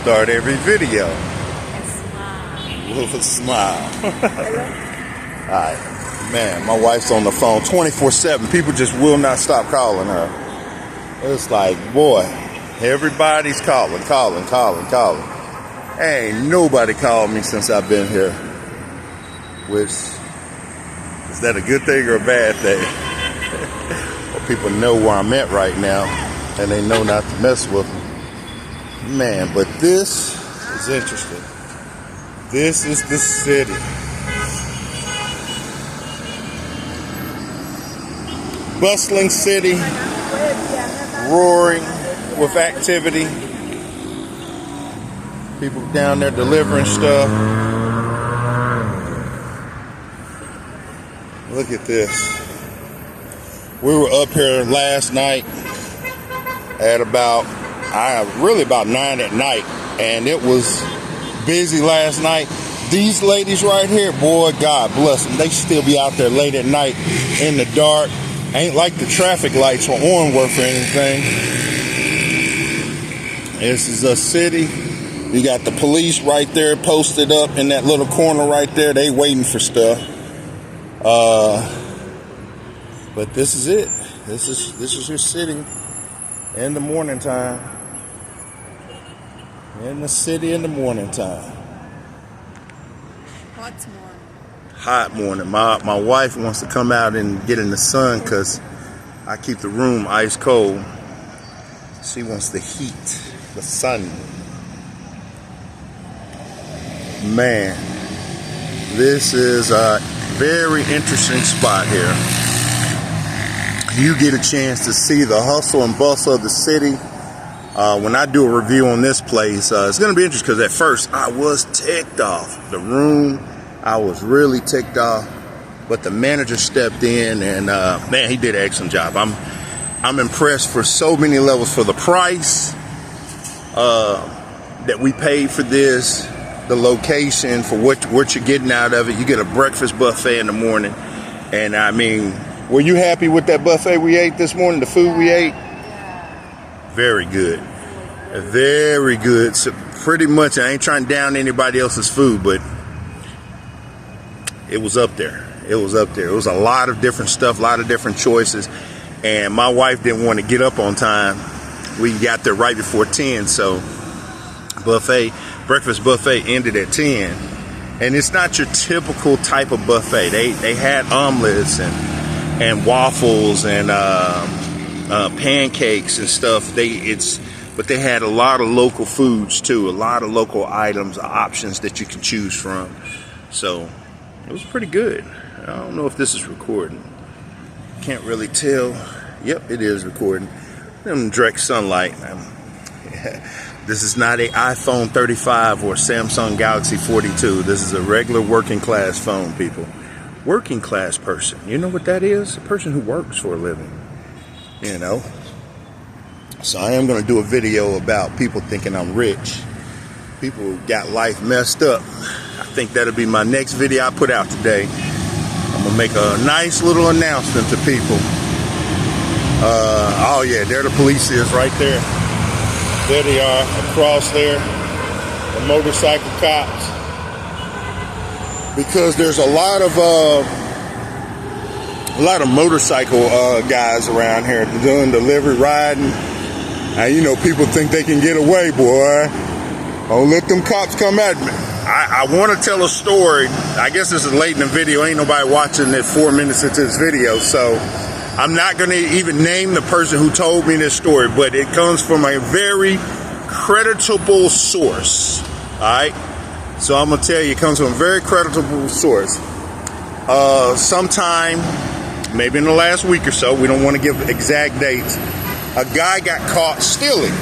start every video with a smile. Alright, man, my wife's on the phone 24/7. People just will not stop calling her. It's like, boy, everybody's calling. Ain't nobody called me since I've been here. Which, is that a good thing or a bad thing? Well, people know where I'm at right now, and they know not to mess with me. Man, but this is interesting. This is the city. Bustling city, roaring with activity. People down there delivering stuff. Look at this. We were up here last night at about 9 at night, and it was busy last night. These ladies right here, boy, God bless them. They still be out there late at night in the dark. Ain't like the traffic lights were on work or anything. This is a city. You got the police right there posted up in that little corner right there. They waiting for stuff. But this is it. This is your city in the morning time. In the city in the morning time. Hot morning. My wife wants to come out and get in the sun because I keep the room ice cold. She wants the heat, the sun. Man, this is a very interesting spot here. You get a chance to see the hustle and bustle of the city. When I do a review on this place, it's going to be interesting because at first I was ticked off. The room, I was really ticked off, but the manager stepped in and man, he did an excellent job. I'm impressed for so many levels for the price that we paid for this, the location, for what you're getting out of it. You get a breakfast buffet in the morning, and I mean, were you happy with that buffet we ate this morning? The food we ate, very good, very good. So pretty much, I ain't trying to down anybody else's food, but it was up there. It was up there. It was a lot of different stuff, a lot of different choices. And my wife didn't want to get up on time. We got there right before 10. So breakfast buffet ended at 10. And it's not your typical type of buffet. They had omelets and waffles and pancakes and stuff. But they had a lot of local foods too. A lot of local items, options that you can choose from. So it was pretty good. I don't know if this is recording. Can't really tell. Yep, it is recording. In direct sunlight. This is not an iPhone 35 or Samsung Galaxy 42. This is a regular working class phone, people. Working class person. You know what that is? A person who works for a living. You know. So I am going to do a video about people thinking I'm rich. People got life messed up. I think that'll be my next video I put out today. I'm gonna make a nice little announcement to people. Oh yeah, there the police is right there. There they are across there, the motorcycle cops. Because there's a lot of motorcycle guys around here doing delivery, riding. And you know, people think they can get away, boy. Don't let them cops come at me. I want to tell a story. I guess this is late in the video. Ain't nobody watching it 4 minutes into this video. So I'm not going to even name the person who told me this story. But it comes from a very creditable source. All right. So I'm going to tell you, it comes from a very creditable source. Sometime, maybe in the last week or so, we don't want to give exact dates, a guy got caught stealing.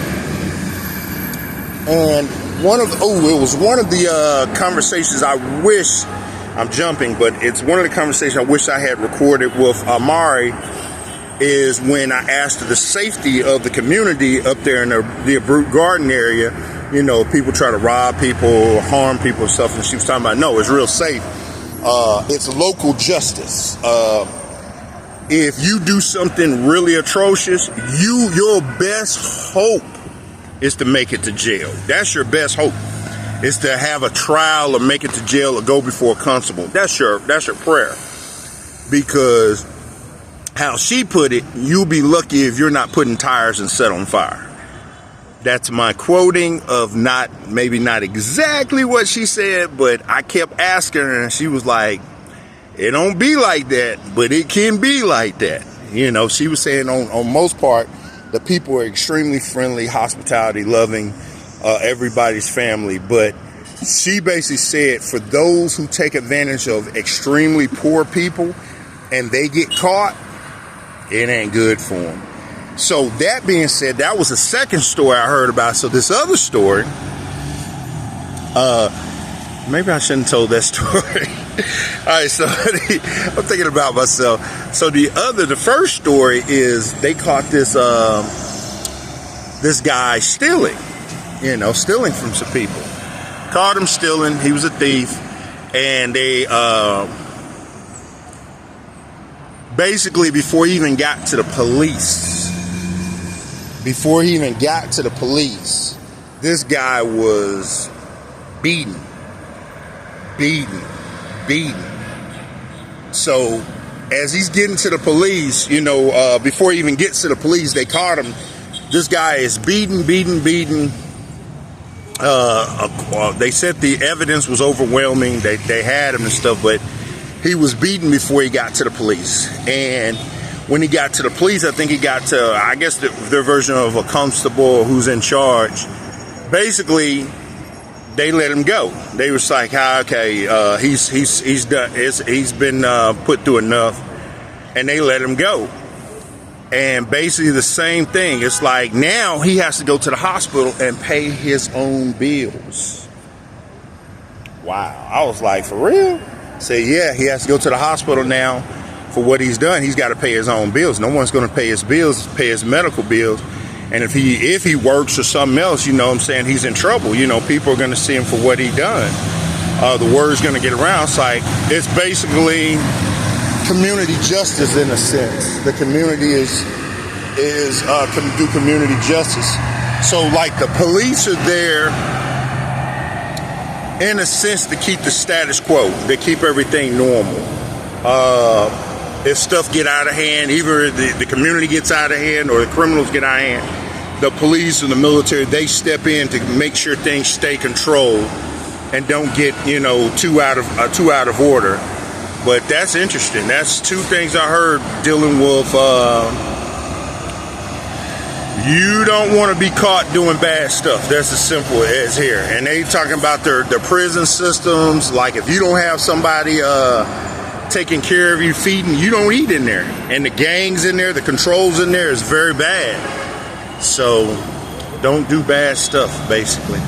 And it was one of the conversations I wish, I'm jumping, but it's one of the conversations I wish I had recorded with Amari, is when I asked the safety of the community up there in the Brute Garden area. You know, people try to rob people, harm people and stuff, and she was talking about, no, it's real safe. It's local justice. If you do something really atrocious, your best hope is to make it to jail. That's your best hope, is to have a trial or make it to jail or go before a constable. That's your prayer. Because how she put it, you'll be lucky if you're not putting tires and set on fire. That's my quoting of maybe not exactly what she said, but I kept asking her and she was like, it don't be like that, but it can be like that. You know, she was saying on most part, the people are extremely friendly, hospitality, loving, everybody's family. But she basically said for those who take advantage of extremely poor people and they get caught, it ain't good for them. So that being said, that was the second story I heard about. So this other story, maybe I shouldn't have told that story. All right, so I'm thinking about myself. So the first story is they caught this guy stealing, stealing from some people. Caught him stealing. He was a thief, and they basically before he even got to the police. This guy was beaten. So as he's getting to the police, before he even gets to the police, they caught him. This guy is beaten. They said the evidence was overwhelming. They had him and stuff, but he was beaten before he got to the police. And when he got to the police, I think he got to, I guess, their version of a constable who's in charge. Basically, they let him go. They was like, okay, he's done. He's been put through enough, and they let him go. And basically the same thing. It's like now he has to go to the hospital and pay his own bills. Wow. I was like, for real? Say, yeah, he has to go to the hospital now for what he's done. He's got to pay his own bills. No one's going to pay his bills, pay his medical bills. And if he works or something else, he's in trouble. People are going to see him for what he done. The word's going to get around. It's like, it's basically community justice in a sense. The community do community justice. So like the police are there in a sense to keep the status quo. They keep everything normal. If stuff get out of hand, either the community gets out of hand or the criminals get out of hand, the police and the military, they step in to make sure things stay controlled and don't get, too out of order. But that's interesting. That's two things I heard dealing with. You don't want to be caught doing bad stuff. That's as simple as here. And they talking about their prison systems. Like if you don't have somebody taking care of you, feeding, you don't eat in there. And the gangs in there, the controls in there is very bad. So don't do bad stuff, basically.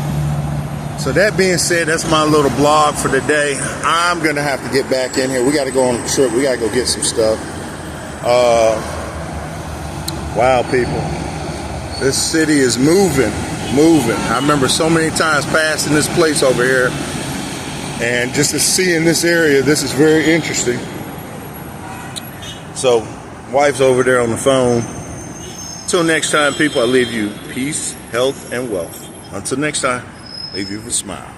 So that being said, that's my little blog for today. I'm going to have to get back in here. We got to go on a trip. We got to go get some stuff. Wow, people. This city is moving. I remember so many times passing this place over here. And just to see in this area, this is very interesting. So, wife's over there on the phone. Until next time, people, I leave you peace, health, and wealth. Until next time, leave you with a smile.